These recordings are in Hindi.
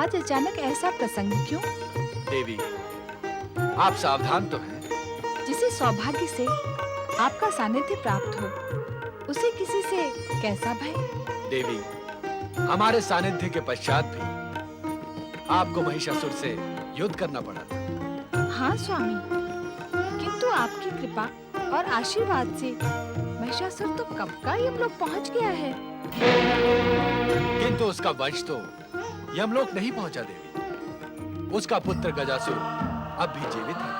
आज अचानक ऐसा प्रसंग क्यों? देवी, आप सावधान तो हैं? जिसे सौभाग्य से आपका सानिध्य प्राप्त हो, उसे किसी से कैसा भय? देवी, हमारे सानिध्य के पश्चात भी आपको महिषासुर से युद्ध करना पड़ा था। हाँ स्वामी, किंतु आपकी कृपा और आशीर्वाद से महिषासुर तो कब का यमलोक पहुंच गया है। किंतु उसका वंश तो यमलोक नहीं पहुंचा देवी। उसका पुत्र गजासुर अब भी जीवित है।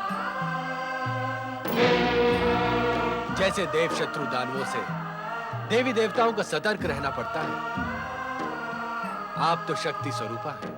जैसे देव शत्रु दानवों से देवी देवताओं को सतर्क रहना पड़ता है, आप तो शक्ति स्वरूपा हैं।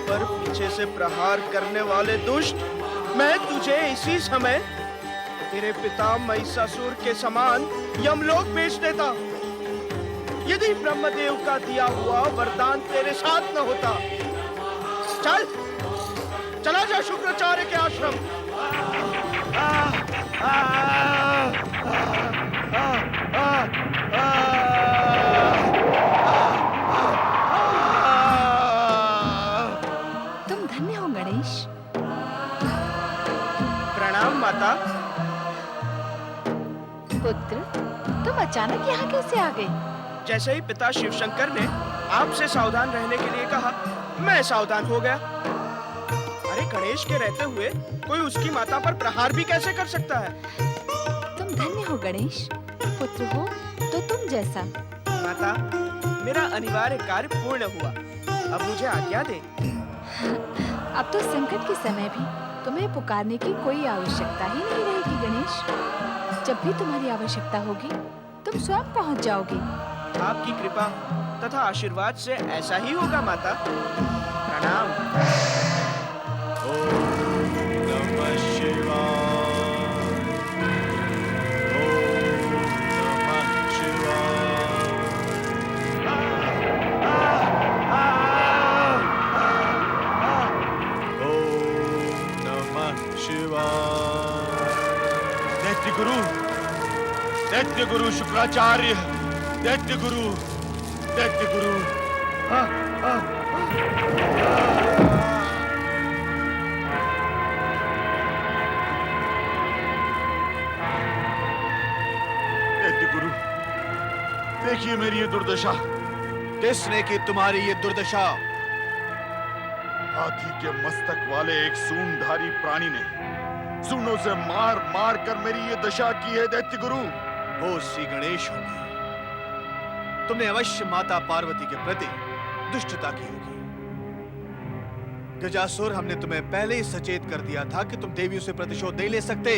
पर पीछे से प्रहार करने वाले दुष्ट, मैं तुझे इसी समय तेरे पिता महिषासुर के समान यमलोक भेज देता, यदि ब्रह्मदेव का दिया हुआ वरदान तेरे साथ न होता। चल, चला जा शुक्राचार्य के आश्रम। तुम धन्य हो गणेश। प्रणाम माता। पुत्र, तुम अचानक यहाँ कैसे आ गए? जैसे ही पिता शिवशंकर ने आपसे सावधान रहने के लिए कहा, मैं सावधान हो गया। अरे गणेश के रहते हुए कोई उसकी माता पर प्रहार भी कैसे कर सकता है? तुम धन्य हो गणेश। पुत्र हो तो तुम जैसा। माता, मेरा अनिवार्य कार्य पूर्ण हुआ, अब मुझे आज्ञा दे। अब तो संकट के समय भी तुम्हें पुकारने की कोई आवश्यकता ही नहीं रहेगी गणेश। जब भी तुम्हारी आवश्यकता होगी, तुम स्वयं पहुंच जाओगे। आपकी कृपा तथा आशीर्वाद से ऐसा ही होगा माता। प्रणाम। ओम नमः शिवाय। ओम नमः शिवाय। ओम नमः शिवाय। दैत्य गुरु शुक्राचार्य, दैत्य गुरु। दैत्य गुरु, देखिए मेरी ये दुर्दशा। किसने की तुम्हारी ये दुर्दशा? हाथी के मस्तक वाले एक सूंडधारी प्राणी ने सूंडों से मार मार कर मेरी ये दशा की है दैत्य गुरु। वो श्री गणेश होंगे। तुमने अवश्य माता पार्वती के प्रति दुष्टता की होगी। गजासुर, हमने तुम्हें पहले ही सचेत कर दिया था कि तुम देवियों से प्रतिशोध नहीं ले सकते।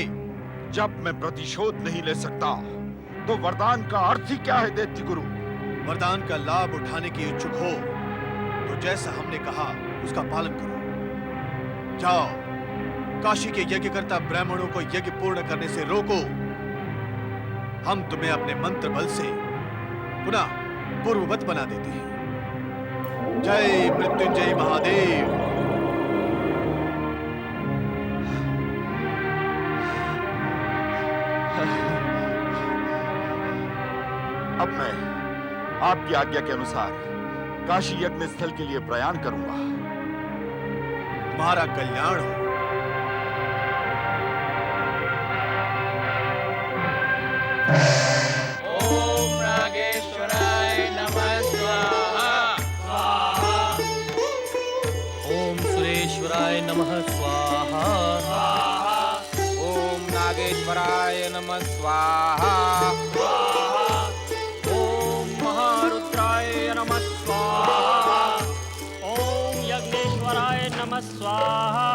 जब मैं प्रतिशोध नहीं ले सकता तो वरदान का अर्थ ही क्या है दैत्य गुरु? वरदान का लाभ उठाने की इच्छुक हो तो जैसा हमने कहा उसका पालन करो। जाओ, काशी के यज्ञकर्ता ब्राह्मणों को यज्ञ पूर्ण करने से रोको। हम तुम्हें अपने मंत्र बल से पुनः पूर्ववत बना देते हैं। जय मृत्युंजय महादेव। अब मैं आपकी आज्ञा के अनुसार काशी यज्ञ स्थल के लिए प्रयाण करूंगा। तुम्हारा कल्याण हो। ओम नागेश्वराय नमः स्वाहा। ओम सुरेश्वराय नमः स्वाहा। ओम नागेश्वराय नमः स्वाहा। ओम महारुद्राय नमः स्वाहा। ओम यज्ञेश्वराय नमः स्वाहा।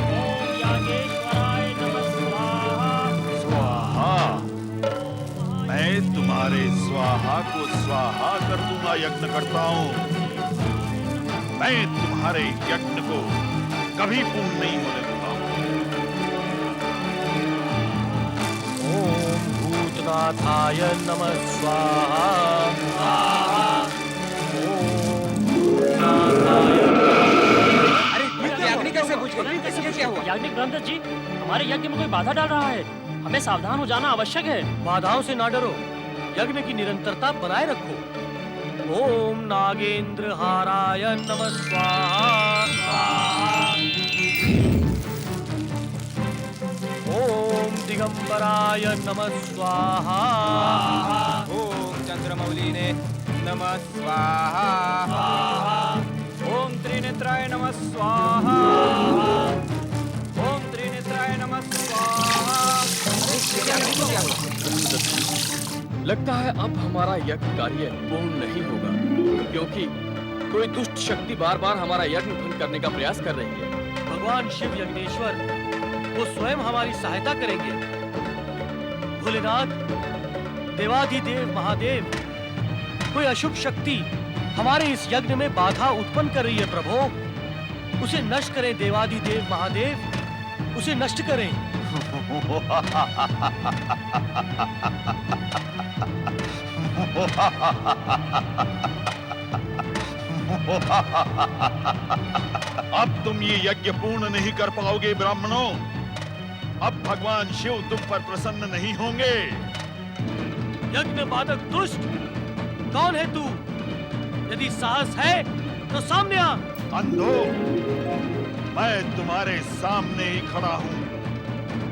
ओम यागेश्वराय नमः स्वाहा। स्वाहा, मैं तुम्हारे स्वाहा को स्वाहा कर दूंगा यज्ञ करता हूं। मैं तुम्हारे यज्ञ को कभी पूर्ण नहीं होने दूंगा। ओम भूतनाथाय नमः स्वाहा। ओम भूतनाथाय। अग्नि कैसे बुझ गई? ये क्या हुआ? याज्ञनिक ब्रह्मदत्त जी, हमारे यज्ञ में कोई बाधा डाल रहा है। हमें सावधान हो जाना आवश्यक है। बाधाओं से ना डरो, यज्ञ की निरंतरता बनाए रखो। ओम नागेंद्र हाराय नमः स्वाहा। ओम दिगंबराय नमः स्वाहा। ओम चंद्रमौलिने नमः स्वाहा। ओम त्रिनेत्राय नमः स्वाहा। ओम त्रिनेत्राय नमः स्वाहा। लगता है अब हमारा यज्ञ कार्य पूर्ण नहीं होगा, क्योंकि कोई दुष्ट शक्ति बार बार हमारा यज्ञ भंग करने का प्रयास कर रही है। भगवान शिव यज्ञेश्वर वो स्वयं हमारी सहायता करेंगे। भोलेनाथ, देवाधिदेव महादेव, कोई अशुभ शक्ति हमारे इस यज्ञ में बाधा उत्पन्न कर रही है प्रभु। उसे नष्ट करें देवाधिदेव महादेव, उसे नष्ट करें। अब तुम ये यज्ञ पूर्ण नहीं कर पाओगे ब्राह्मणों। अब भगवान शिव तुम पर प्रसन्न नहीं होंगे। यज्ञ बाधक दुष्ट, कौन है तू? यदि साहस है तो सामने आ। अंधो, मैं तुम्हारे सामने ही खड़ा हूं।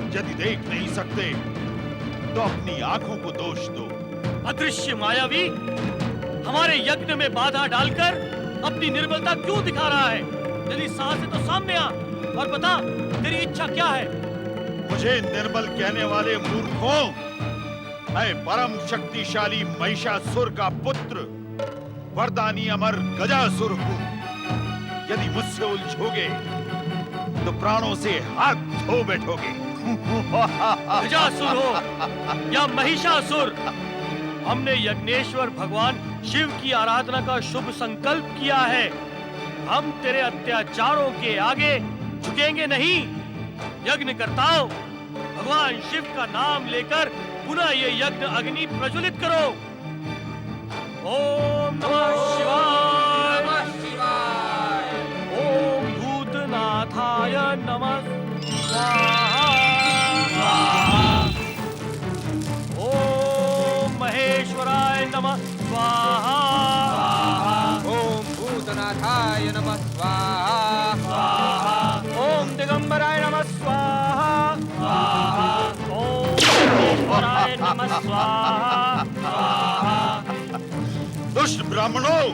यदि देख नहीं सकते तो अपनी आंखों को दोष दो। अदृश्य मायावी, हमारे यज्ञ में बाधा डालकर अपनी निर्बलता क्यों दिखा रहा है? यदि साहस है तो सामने आ और बता तेरी इच्छा क्या है। मुझे निर्बल कहने वाले मूर्खों, मैं परम शक्तिशाली महिषासुर का पुत्र वरदानी अमर गजासुर हूं। यदि मुझसे उलझोगे तो प्राणों से हाथ धो बैठोगे। गजासुर हो या महिषासुर, हमने यज्ञेश्वर भगवान शिव की आराधना का शुभ संकल्प किया है। हम तेरे अत्याचारों के आगे झुकेंगे नहीं। यज्ञ करताओ, भगवान शिव का नाम लेकर पुनः ये यज्ञ अग्नि प्रज्वलित करो। ओम नमः शिवाय। ओम भूतनाथाय नमः स्वाहा। ओम महेश्वराय नमः स्वाहा। ओम भूतनाथाय नमः स्वाहा। ओम दिगंबराय नमः स्वाहा। ओम महेश्वराय नमः स्वाहा। दुष्ट ब्राह्मणों,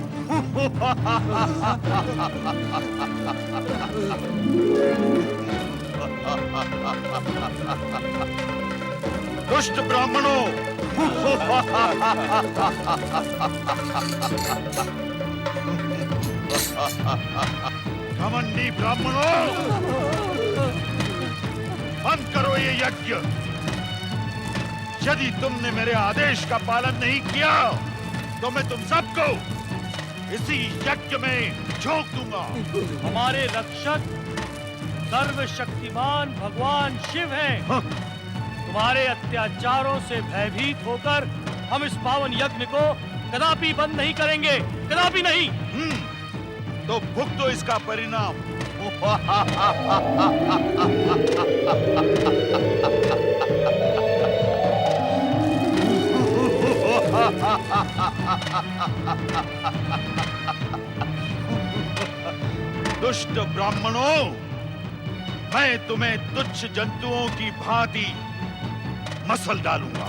दुष्ट ब्राह्मणों, घमंडी ब्राह्मणों, बंद करो ये यज्ञ। यदि तुमने मेरे आदेश का पालन नहीं किया तो मैं तुम सबको इसी यज्ञ में झोंक दूंगा। हमारे रक्षक सर्वशक्तिमान भगवान शिव हैं। तुम्हारे अत्याचारों से भयभीत होकर हम इस पावन यज्ञ को कदापि बंद नहीं करेंगे, कदापि नहीं। तो भुगतो इसका परिणाम। दुष्ट ब्राह्मणों, मैं तुम्हें तुच्छ जंतुओं की भांति मसल डालूंगा।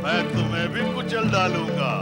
मैं तुम्हें भी कुचल डालूंगा।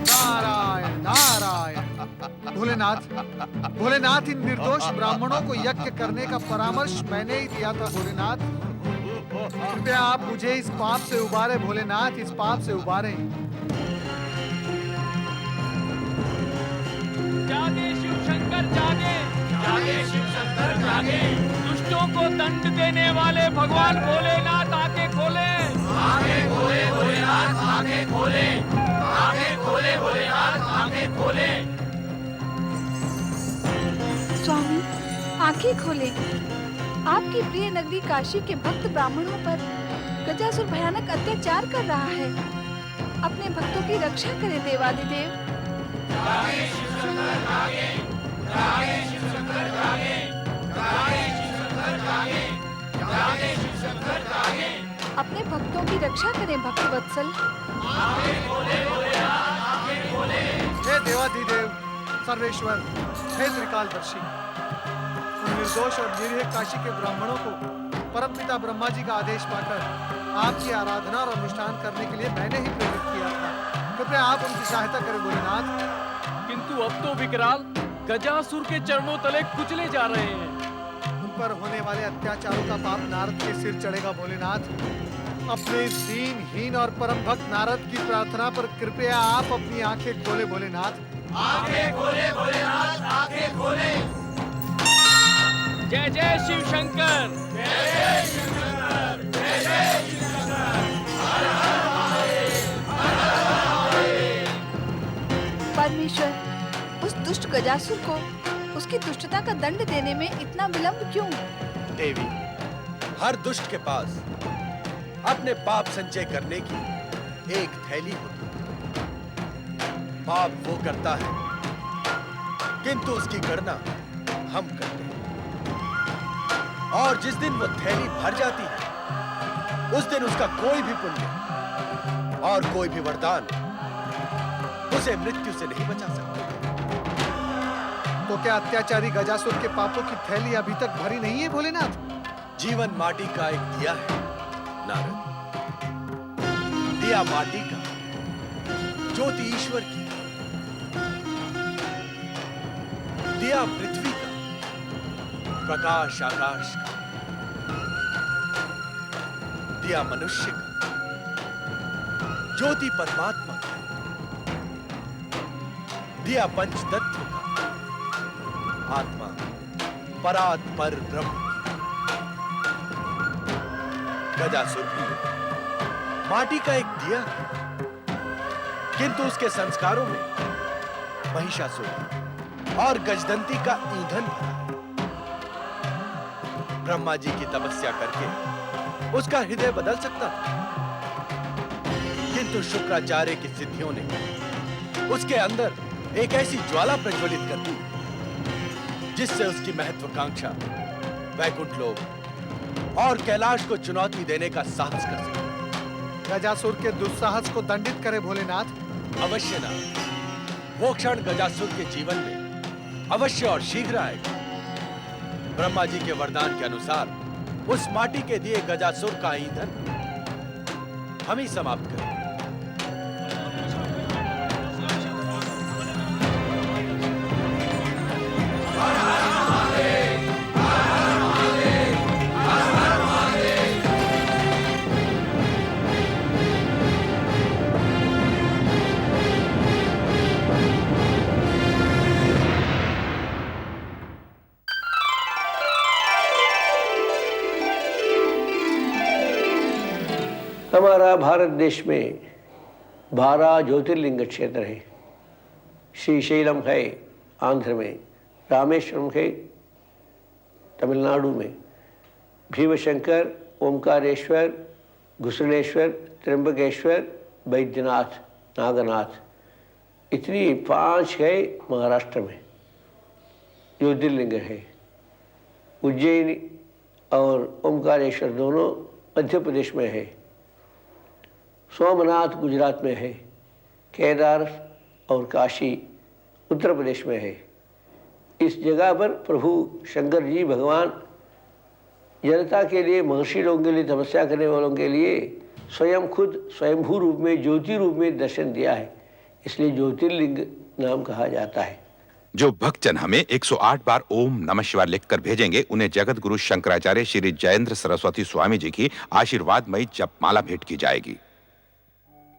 नारायण नारायण। भोलेनाथ, भोलेनाथ, इन निर्दोष ब्राह्मणों को यज्ञ करने का परामर्श मैंने ही दिया था। भोलेनाथ, कृपया आप मुझे इस पाप से उबारे। भोलेनाथ, इस पाप से उबारे। जागे शिव शंकर जागे, जागे शिव शंकर जागे। दुष्टों को दंड देने वाले भगवान भोलेनाथ आंखें खोले, आंखें खोले भोलेनाथ, आंखें खोले, आंखें खोले भोलेनाथ, आंखें खोले। स्वामी, आंखें खोले। आपकी प्रिय नगरी काशी के भक्त ब्राह्मणों पर गजासुर भयानक अत्याचार कर रहा है। अपने भक्तों की रक्षा करे देवादिदेव। अपने भक्तों की रक्षा करें भक्त वत्सल। हे देवाधिदेव, सर्वेश्वर, हे त्रिकालदर्शी, उन निर्दोष और निरीह काशी के ब्राह्मणों को परमपिता ब्रह्मा जी का आदेश पाकर आपकी आराधना और अनुष्ठान करने के लिए मैंने ही प्रेरित किया था। कृपया आप उनकी सहायता करें भोलेनाथ। किंतु अब तो विकराल गजासुर के चरणों तले कुचले जा रहे हैं। उन पर होने वाले अत्याचारों का पाप नारद के सिर चढ़ेगा। भोलेनाथ, अपने दीनहीन और परम भक्त नारद की प्रार्थना पर कृपया आप अपनी आंखें खोले। भोलेनाथ, आंखें खोले भोलेनाथ, आंखें खोले। जय जय शिव शंकर, जय जय शिव शंकर, जय जय शिव शंकर। परमेश्वर, उस दुष्ट गजासुर को उसकी दुष्टता का दंड देने में इतना विलंब क्यों? देवी, हर दुष्ट के पास अपने पाप संचय करने की एक थैली होती है। पाप वो करता है, किंतु उसकी गणना हम करते हैं। और जिस दिन वो थैली भर जाती है, उस दिन उसका कोई भी पुण्य और कोई भी वरदान उसे मृत्यु से नहीं बचा सकता। तो क्या अत्याचारी गजासुर के पापों की थैली अभी तक भरी नहीं है भोलेनाथ? जीवन माटी का एक दिया है नारद। दिया माटी का, ज्योति ईश्वर की। दिया पृथ्वी का, प्रकाश आकाश का। दिया मनुष्य का, ज्योति परमात्मा का। दिया पंचतत्व का, आत्मा परात्पर ब्रह्म। गजासुर भी माटी का एक दिया है, किंतु उसके संस्कारों में महिषासुर और गजदंती का ईंधन भरा है। ब्रह्मा जी की तपस्या करके उसका हृदय बदल सकता था, किंतु शुक्राचार्य की सिद्धियों ने उसके अंदर एक ऐसी ज्वाला प्रज्वलित कर दी जिससे उसकी महत्वाकांक्षा वैकुंठ लोक और कैलाश को चुनौती देने का साहस कर सके। गजासुर के दुस्साहस को दंडित करे भोलेनाथ। अवश्य ना, वो क्षण गजासुर के जीवन में अवश्य और शीघ्र आएगा। ब्रह्मा जी के वरदान के अनुसार उस माटी के दिए गजासुर का ईंधन हम ही समाप्त करें। हमारा भारत देश में 12 ज्योतिर्लिंग क्षेत्र है। श्रीशैलम है आंध्र में, रामेश्वरम है तमिलनाडु में, भीमशंकर, ओमकारेश्वर, घुसलेश्वर, त्र्यंबकेश्वर, बैद्यनाथ, नागनाथ, इतनी 5 है महाराष्ट्र में ज्योतिर्लिंग है। उज्जैन और ओमकारेश्वर दोनों मध्य प्रदेश में है। सोमनाथ गुजरात में है। केदार और काशी उत्तर प्रदेश में है। इस जगह पर प्रभु शंकर जी भगवान जनता के लिए, महर्षि लोगों के लिए, तपस्या करने वालों के लिए स्वयं खुद स्वयंभू रूप में, ज्योति रूप में दर्शन दिया है, इसलिए ज्योतिर्लिंग नाम कहा जाता है। जो भक्तजन हमें 108 बार ओम नमः शिवाय लिखकर भेजेंगे, उन्हें जगत गुरु शंकराचार्य श्री जयेंद्र सरस्वती स्वामी जी की आशीर्वादमयी जपमाला भेंट की जाएगी।